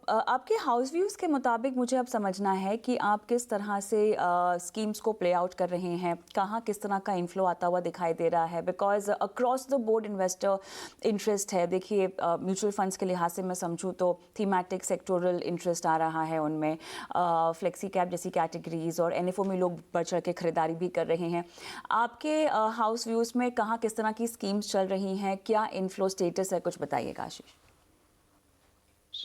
आपके house views के मुताबिक मुझे अब समझना है कि आप किस तरह से स्कीम्स को प्ले आउट कर रहे हैं, कहाँ किस तरह का इन्फ्लो आता हुआ दिखाई दे रहा है, because across the board investor interest है। देखिए, म्यूचुअल फंड्स के लिहाज से मैं समझूँ तो थीमेटिक सेक्टोरल इंटरेस्ट आ रहा है उनमें, फ्लेक्सी कैप जैसी कैटेगरीज और एनएफओ में लोग बढ़ चढ़ के खरीदारी भी कर रहे हैं। आपके हाउस व्यूज़ में कहाँ किस तरह की स्कीम्स चल रही हैं, क्या इन्फ्लो स्टेटस है, कुछ बताइएगा आशीष।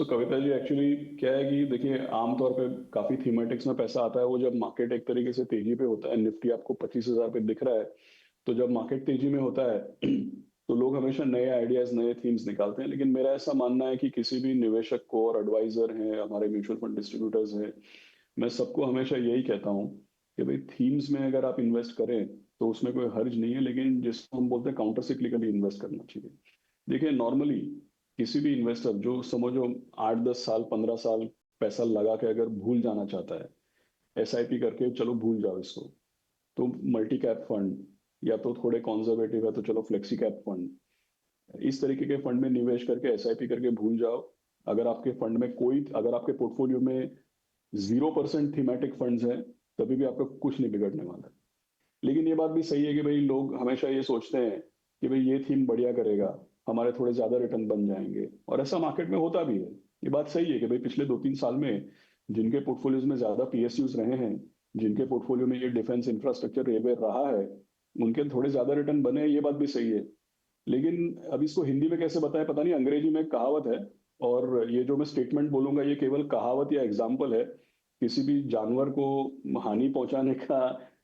कविता जी, एक्चुअली क्या है कि देखिए, आमतौर पे काफी थीमेटिक्स में पैसा आता है वो जब मार्केट एक तरीके से तेजी पे होता है। निफ्टी आपको 25,000 पे दिख रहा है, तो जब मार्केट तेजी में होता है तो लोग हमेशा नए आइडियाज, नए थीम्स निकालते हैं। लेकिन मेरा ऐसा मानना है कि किसी भी निवेशक को, और एडवाइजर हैं, हमारे म्यूचुअल फंड डिस्ट्रीब्यूटर्स हैं, मैं सबको हमेशा यही कहता हूँ कि भाई थीम्स में अगर आप इन्वेस्ट करें तो उसमें कोई हर्ज नहीं है, लेकिन जिसको हम बोलते हैं काउंटर सिक्लिकली इन्वेस्ट करना चाहिए। देखिए, नॉर्मली किसी भी इन्वेस्टर जो समझो 8-10 साल 15 साल पैसा लगा के अगर भूल जाना चाहता है, एसआईपी करके चलो भूल जाओ इसको, तो मल्टी कैप फंड, या तो थोड़े कॉन्जर्वेटिव है तो चलो फ्लेक्सी कैप फंड, इस तरीके के फंड में निवेश करके एसआईपी करके भूल जाओ। अगर आपके पोर्टफोलियो में 0% थीमेटिक फंड्स हैं, तभी भी आपका कुछ नहीं बिगड़ने वाला है। लेकिन ये बात भी सही है कि भाई लोग हमेशा ये सोचते हैं कि भाई ये थीम बढ़िया करेगा, हमारे थोड़े ज्यादा रिटर्न बन जाएंगे, और ऐसा मार्केट में होता भी है। ये बात सही है कि भाई पिछले 2-3 साल में जिनके पोर्टफोलियोज में ज्यादा पीएसयूज रहे हैं, जिनके पोर्टफोलियो में ये डिफेंस इंफ्रास्ट्रक्चर रेलवे रहा है, उनके थोड़े ज्यादा रिटर्न बने हैं, ये बात भी सही है। लेकिन अब इसको हिंदी में कैसे बताएं पता नहीं। अंग्रेजी में एक कहावत है, और ये जो मैं स्टेटमेंट बोलूंगा ये केवल कहावत या एग्जाम्पल है, किसी भी जानवर को हानि पहुंचाने का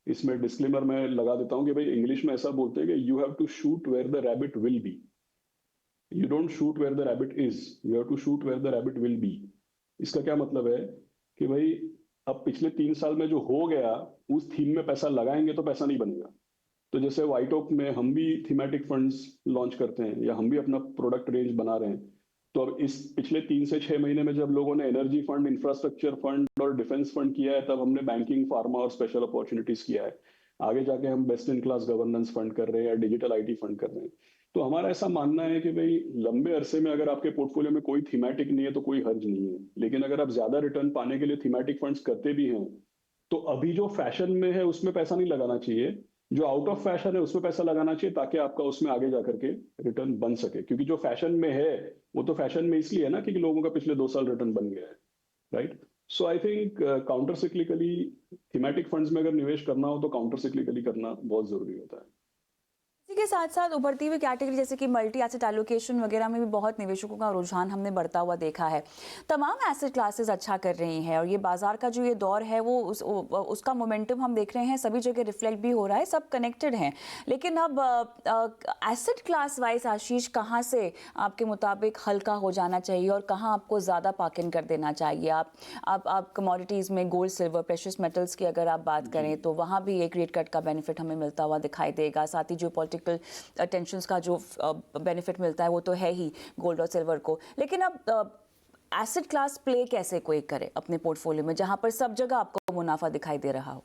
इसमें डिस्क्लेमर मैं लगा देता हूं कि भाई इंग्लिश में ऐसा बोलते हैं कि you have to shoot where the rabbit will be, you don't shoot where the rabbit is, you have to shoot where the rabbit will be. इसका क्या मतलब है कि भाई अब पिछले 3 साल में जो हो गया, उस थीम में पैसा लगाएंगे तो पैसा नहीं बनेगा। तो जैसे व्हाइट ओक में हम भी थीमेटिक फंड्स लॉन्च करते हैं, या हम भी अपना प्रोडक्ट रेंज बना रहे हैं, तो अब इस पिछले 3 से 6 महीने में जब लोगों ने एनर्जी फंड, इंफ्रास्ट्रक्चर फंड और डिफेंस फंड किया है, तब हमने बैंकिंग, फार्मा और स्पेशल अपॉर्चुनिटीज किया है। आगे जाके हम best in class governance fund कर रहे हैं या डिजिटल आईटी फंड कर रहे हैं। तो हमारा ऐसा मानना है कि भाई लंबे अरसे में अगर आपके पोर्टफोलियो में कोई थीमेटिक नहीं है तो कोई हर्ज नहीं है। लेकिन अगर आप ज्यादा रिटर्न पाने के लिए थीमेटिक फंड्स करते भी हैं, तो अभी जो फैशन में है उसमें पैसा नहीं लगाना चाहिए, जो आउट ऑफ फैशन है उसमें पैसा लगाना चाहिए, ताकि आपका उसमें आगे जाकर के रिटर्न बन सके। क्योंकि जो फैशन में है वो तो फैशन में इसलिए है ना क्योंकि लोगों का पिछले 2 साल रिटर्न बन गया है, right. So I think counter cyclically thematic funds में अगर निवेश करना हो तो काउंटर सिक्लिकली करना बहुत जरूरी होता है। इसी के साथ साथ उभरती हुई कैटेगरी जैसे कि मल्टी एसेट एलोकेशन वगैरह में भी बहुत निवेशकों का रुझान हमने बढ़ता हुआ देखा है। तमाम एसेट क्लासेस अच्छा कर रही हैं और ये बाजार का जो ये दौर है वो उसका मोमेंटम हम देख रहे हैं, सभी जगह रिफ्लेक्ट भी हो रहा है, सब कनेक्टेड हैं। लेकिन अब एसेट क्लास वाइज आशीष, कहाँ से आपके मुताबिक हल्का हो जाना चाहिए और कहाँ आपको ज़्यादा पार्क इन कर देना चाहिए? आप कमोडिटीज़ में गोल्ड, सिल्वर, प्रेशियस मेटल्स की अगर आप बात जी। करें तो वहाँ भी एक रेट कट का बेनिफिट हमें मिलता हुआ दिखाई देगा। साथ ही जो पॉलिटिकल टेंशंस का जो बेनिफिट मिलता है वो तो है ही गोल्ड और सिल्वर को। लेकिन अब एसेट क्लास प्ले कैसे कोई करे अपने पोर्टफोलियो में जहां पर सब जगह आपको मुनाफा दिखाई दे रहा हो?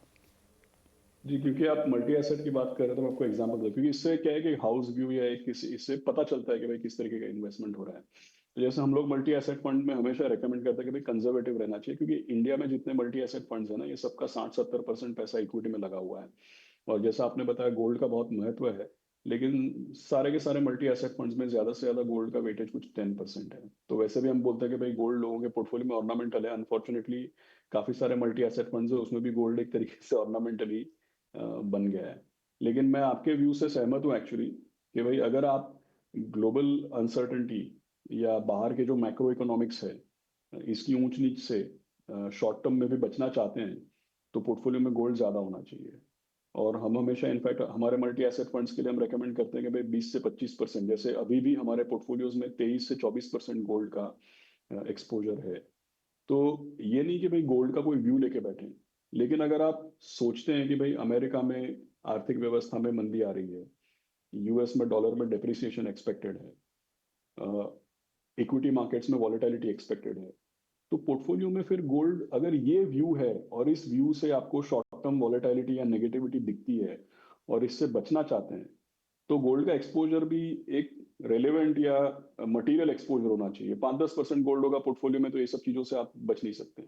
जी, क्योंकि आप मल्टी एसेट की बात कर रहे हैं तो मैं आपको एग्जांपल दूं, क्योंकि इससे क्या है कि हाउस व्यू या एक किसी इससे पता चलता है कि भाई किस तरीके का इन्वेस्टमेंट हो रहा है। तो जैसे हम लोग मल्टी एसेट फंड में हमेशा रेकमेंड करते हैं कि भाई कंजर्वेटिव रहना चाहिए, क्योंकि इंडिया में जितने मल्टी एसेट फंड्स है ना, ये सबका 60-70% पैसा इक्विटी में लगा हुआ है। और जैसा आपने बताया गोल्ड का बहुत महत्व है, लेकिन सारे के सारे मल्टी एसेट फंड्स में ज्यादा से ज्यादा गोल्ड का वेटेज कुछ 10% है। तो वैसे भी हम बोलते हैं कि भाई गोल्ड लोगों के पोर्टफोलियो में ऑर्नामेंटल है। अनफॉर्चुनेटली काफी सारे मल्टी एसेट फंड्स है उसमें भी गोल्ड एक तरीके से ऑर्नामेंटली बन गया है। लेकिन मैं आपके व्यू से सहमत हूँ एक्चुअली कि भाई अगर आप ग्लोबल अनसर्टेनिटी या बाहर के जो मैक्रो इकोनॉमिक्स है, इसकी ऊंच नीच से शॉर्ट टर्म में भी बचना चाहते हैं, तो पोर्टफोलियो में गोल्ड ज्यादा होना चाहिए। और हम हमेशा इनफैक्ट हमारे मल्टी एसेट फंड्स के लिए हम रेकमेंड करते हैं कि भाई 20 से 25%, जैसे अभी भी हमारे पोर्टफोलियोज में 23 से 24% गोल्ड का एक्सपोजर है। तो ये नहीं कि भाई गोल्ड का कोई व्यू लेके बैठे, लेकिन अगर आप सोचते हैं कि भाई अमेरिका में आर्थिक व्यवस्था में मंदी आ रही है, यूएस में डॉलर में डेप्रिसिएशन एक्सपेक्टेड है, इक्विटी मार्केट्स में वॉलेटिलिटी एक्सपेक्टेड है, तो पोर्टफोलियो में फिर गोल्ड, अगर ये व्यू है और इस व्यू से आपको शॉर्ट टर्म वॉलेटिलिटी या नेगेटिविटी दिखती है और इससे बचना चाहते हैं, तो गोल्ड का एक्सपोजर भी एक रेलेवेंट या मटेरियल एक्सपोजर होना चाहिए। 5-10% गोल्ड होगा पोर्टफोलियो में तो ये सब चीज़ों से आप बच नहीं सकते।